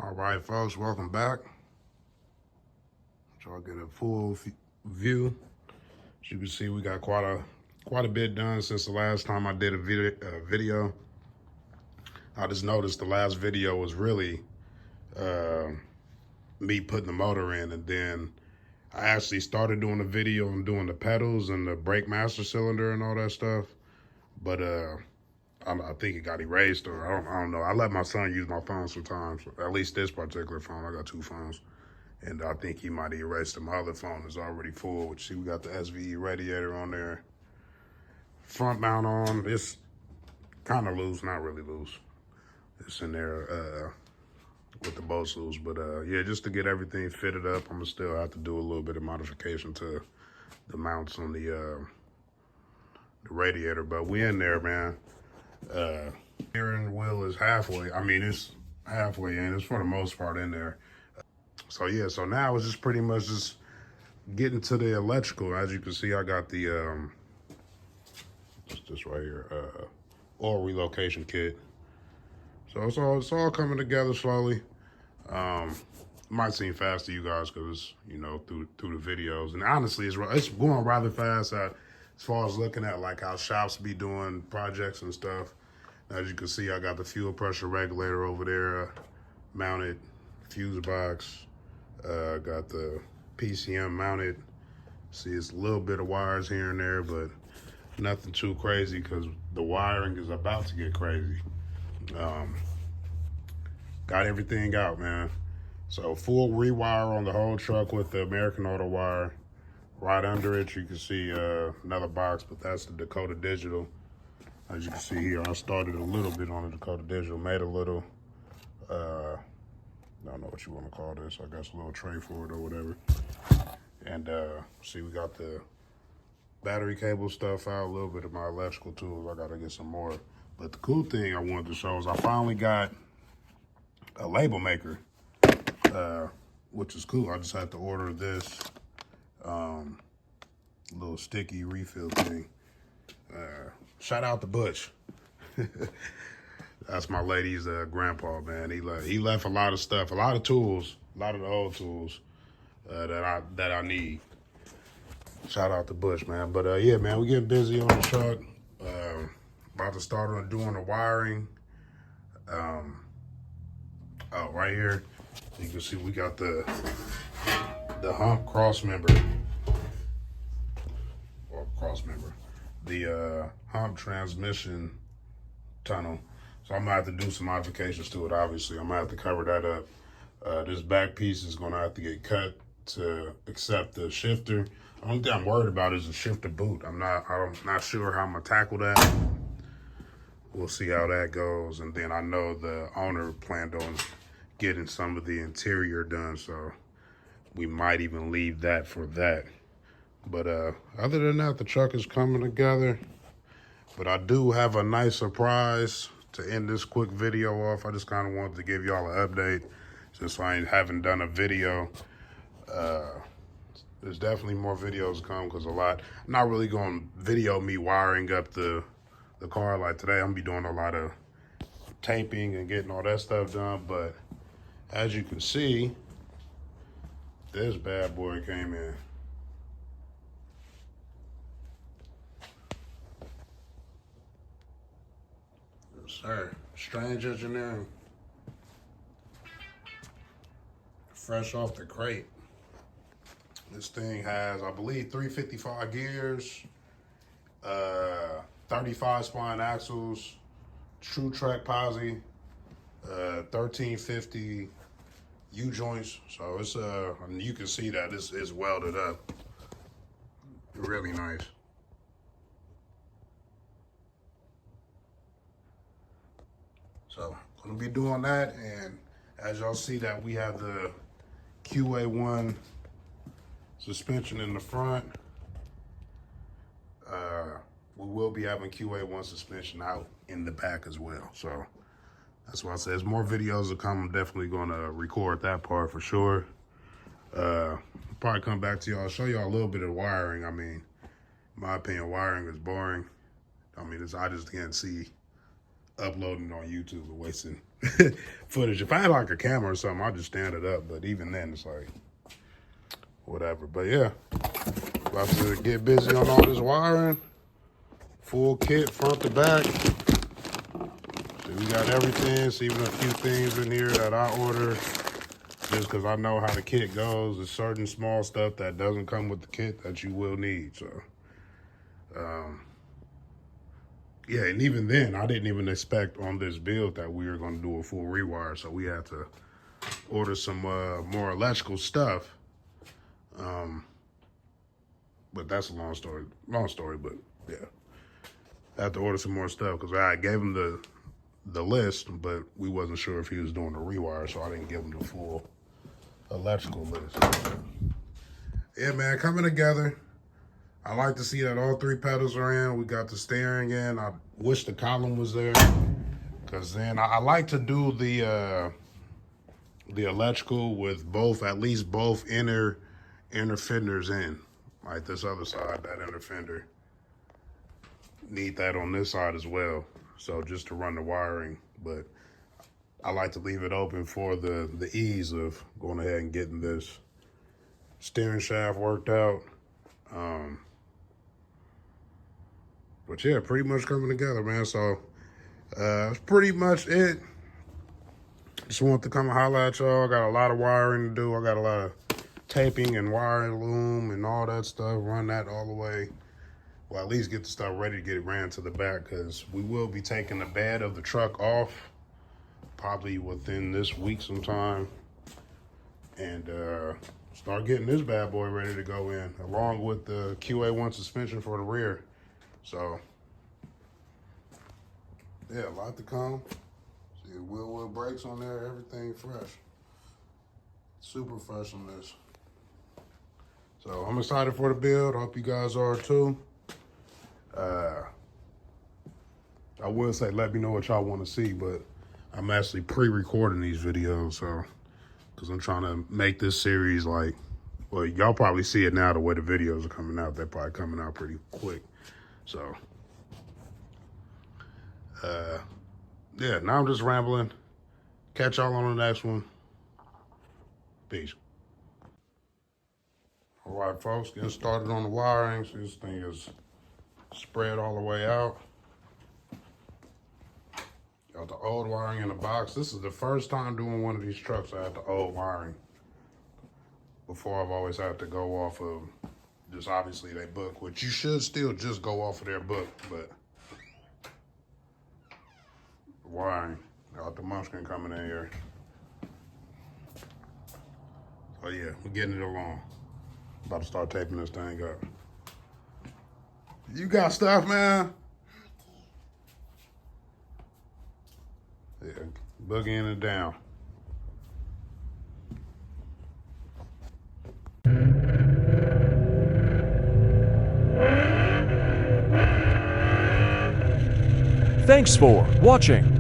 All right, folks, welcome back. So I'll get a full view. As you can see, we got quite a bit done since the last time I did a video. I just noticed the last video was really me putting the motor in, and then I actually started doing a video and doing the pedals and the brake master cylinder and all that stuff. But I think it got erased, or I don't know. I let my son use my phone sometimes, at least this particular phone. I got two phones. And I think he might have erased it. My other phone is already full. Which, see, we got the SVE radiator on there. Front mount on. It's kind of loose, not really loose. It's in there with the bolts loose. But yeah, just to get everything fitted up, I'm going to still have to do a little bit of modification to the mounts on the radiator. But we in there, man. Steering wheel is halfway. I mean, it's halfway in. It's for the most part in there. So yeah, so now it's just pretty much just getting to the electrical. As you can see, I got the this right here, oil relocation kit. So it's all coming together slowly. Might seem fast to you guys because through the videos, and honestly, it's going rather fast as far as looking at like how shops be doing projects and stuff. As you can see, I got the fuel pressure regulator over there mounted, fuse box. Got the PCM mounted. See, it's a little bit of wires here and there, but nothing too crazy because the wiring is about to get crazy. Got everything out, man. So full rewire on the whole truck with the American Auto wire. Right under it, you can see another box, but that's the Dakota Digital. As you can see here, I started a little bit on the Dakota Digital, made a little, I don't know what you want to call this. I guess a little tray for it or whatever. And see, we got the battery cable stuff out, a little bit of my electrical tools. I got to get some more. But the cool thing I wanted to show is I finally got a label maker, which is cool. I just had to order this little sticky refill thing. Shout out to Butch. That's my lady's grandpa, man. He left a lot of stuff, a lot of tools, a lot of the old tools that I need. Shout out to Bush, man. But yeah, man, we getting busy on the truck. About to start on doing the wiring. Oh, right here, you can see we got the hump cross member, the hump transmission tunnel. So I'm gonna have to do some modifications to it. Obviously, I'm gonna have to cover that up. This back piece is gonna have to get cut to accept the shifter. The only thing I'm worried about is the shifter boot. I'm not sure how I'm gonna tackle that. We'll see how that goes. And then I know the owner planned on getting some of the interior done, so we might even leave that for that. But other than that, the truck is coming together. But I do have a nice surprise to end this quick video off. I just kind of wanted to give y'all an update since I haven't done a video. There's definitely more videos to come because I'm not really going to video me wiring up the car like today. I'm going to be doing a lot of taping and getting all that stuff done. But as you can see, this bad boy came in. Sir, strange engineering. Fresh off the crate. This thing has, I believe, 355 gears, 35 spline axles, true track posi, 1350 U-joints. So it's, you can see that this is welded up. Really nice. So gonna be doing that, and as y'all see that we have the QA1 suspension in the front. We will be having QA1 suspension out in the back as well. So that's why I said there's more videos to come. I'm definitely gonna record that part for sure. Probably come back to y'all, show y'all a little bit of wiring. I mean, in my opinion, wiring is boring. I mean, I just can't see uploading on YouTube and footage. If I had like a camera or something, I'd just stand it up. But even then, it's like, whatever. But yeah, about to get busy on all this wiring. Full kit, front to back. So we got everything. It's even a few things in here that I ordered just because I know how the kit goes. There's certain small stuff that doesn't come with the kit that you will need. So, yeah, and even then, I didn't even expect on this build that we were going to do a full rewire. So we had to order some more electrical stuff. But that's a long story, but yeah. I had to order some more stuff because I gave him the list, but we wasn't sure if he was doing a rewire, so I didn't give him the full electrical list. Yeah, man, coming together. I like to see that all 3 pedals are in. We got the steering in. I wish the column was there, because then I like to do the electrical with at least both inner fenders in. Like this other side, that inner fender. Need that on this side as well. So just to run the wiring, but I like to leave it open for the ease of going ahead and getting this steering shaft worked out. But yeah, pretty much coming together, man. So that's pretty much it. Just want to come and holler at y'all. Got a lot of wiring to do. I got a lot of taping and wiring loom and all that stuff. Run that all the way. Well, at least get the stuff ready to get it ran to the back, because we will be taking the bed of the truck off probably within this week sometime, and start getting this bad boy ready to go in, along with the QA1 suspension for the rear. So yeah, a lot to come. See the wheel brakes on there, everything fresh. Super fresh on this. So I'm excited for the build. Hope you guys are too. I will say, let me know what y'all want to see, but I'm actually pre-recording these videos, so, because I'm trying to make this series like, well, y'all probably see it now the way the videos are coming out. They're probably coming out pretty quick. So, yeah, now I'm just rambling. Catch y'all on the next one. Peace. All right, folks, getting started on the wiring. So this thing is spread all the way out. Got the old wiring in the box. This is the first time doing one of these trucks I had the old wiring. Before, I've always had to go off of just obviously they book, which you should still just go off of their book, but wiring. Got the Mustang coming in here. So yeah, we're getting it along. About to start taping this thing up. You got stuff, man? Yeah, boogieing it down. Thanks for watching.